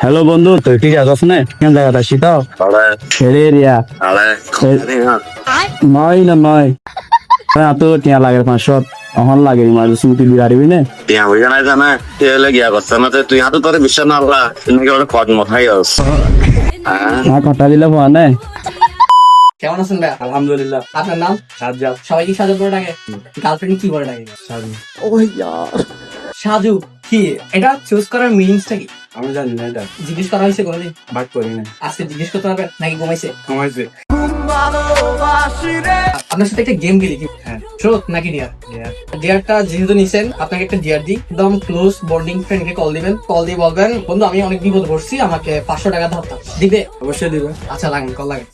Hello বন্ধু, তুই ঠিক আছিস না? কেন জায়গাটা শীতাও ছেড়ে এরিয়া নয় না নয় তো টিয়া লাগে 500 অহন লাগে ইমার্জেন্সি তুই দিবি না? টিয়া হইয়া নাই জানা টিয়া গিয়া করছে না তুই হাতে তোর বিশ্বাস না আল্লাহ তুমি ওটা কট মথাই আস না কটা দিলে পাওয়া নাই। কেমন আছেন ভাই? আলহামদুলিল্লাহ। আপনার নাম? সাজ্জাদ। সবাই কি সাজু করে ডাকে? গার্লফ্রেন্ড কি করে ডাকে? সাজু। সাজু কি এটা চুজ করার মিনিংসটা কি? আমি জানি না এটা, জিজ্ঞেস করা হয়েছে কোনোদিন? বাট করি না। আজকে জিজ্ঞেস করতে হবে নাকি ঘুমাইছে? কমাইছে। আপনার সাথে একটা গেম খেলি কি? হ্যাঁ। ট্রুথ নাকি ডিয়ার? ডিয়ারটা যেহেতু নিছেন আপনাকে একটা ডিয়ার দিই, একদম ক্লোজ বন্ডিং ফ্রেন্ডকে কল দিবেন, কল দিয়ে বলবেন বন্ধু আমি অনেক বিপদ পড়ছি, আমাকে 500 টাকা ধার দাও। দিবে? অবশ্যই দিবে। আচ্ছা লাগেন, কল লাগেন।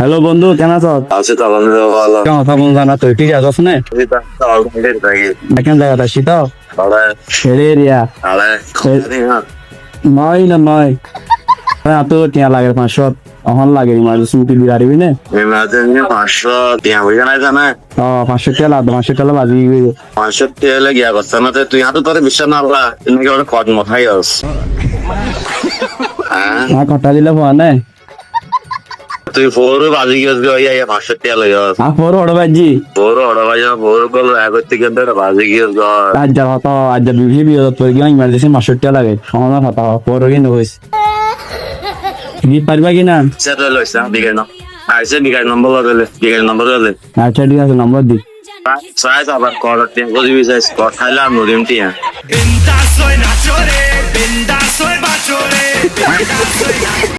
হ্যালো বন্ধু, কেন আছো? আছে তো আলহামদুলিল্লাহ ভালো কেন কথা বল জানা, তুই ঠিক আছিস না? কেন জায়গাটা শীতাও ছেড়ে এরিয়া নয় না নয় তো টিয়া লাগে 500 অহন লাগে ইমার্জেন্সি তুই দিবি না? 500 টিয়া হইয়া নাই জানা 500 টাকা লাগবে, 500 টাকা বাজি গিয়ে 500 টিয়া গিয়া করছে না তুই হাতে তোর বিশ্বাস না আল্লাহ তুমি ওটা কট মথাই আস না কটা দিলে পাওয়া নাই। তুই ফোর বাজি গিয়েছ গিয়া 500 টিয়া লই আস আপর ওড় বাজি ফোর ওটা ভাই ফোর কল এক থেকে বাজি গিয়েছ গর আজ্জার হতো আজ্জার বিভিন্ন বিপদ পড়ে গিয়ে ইমার্জেন্সি 500 টাকা লাগে সমাধান হতো পর কিন্তু হইছে গিয়ে পারবা কি না? সেটা লইছে বিকেল না আইসে বিকেল নম্বর ললে বিকেল নম্বর ললে আচ্ছা ঠিক আছে, নম্বর দি। সাইজ আবার কর টিয়া গজি বিসাইজ কর খাইলাম নদিম টিয়া Benda soy nachore, benda soy bachore.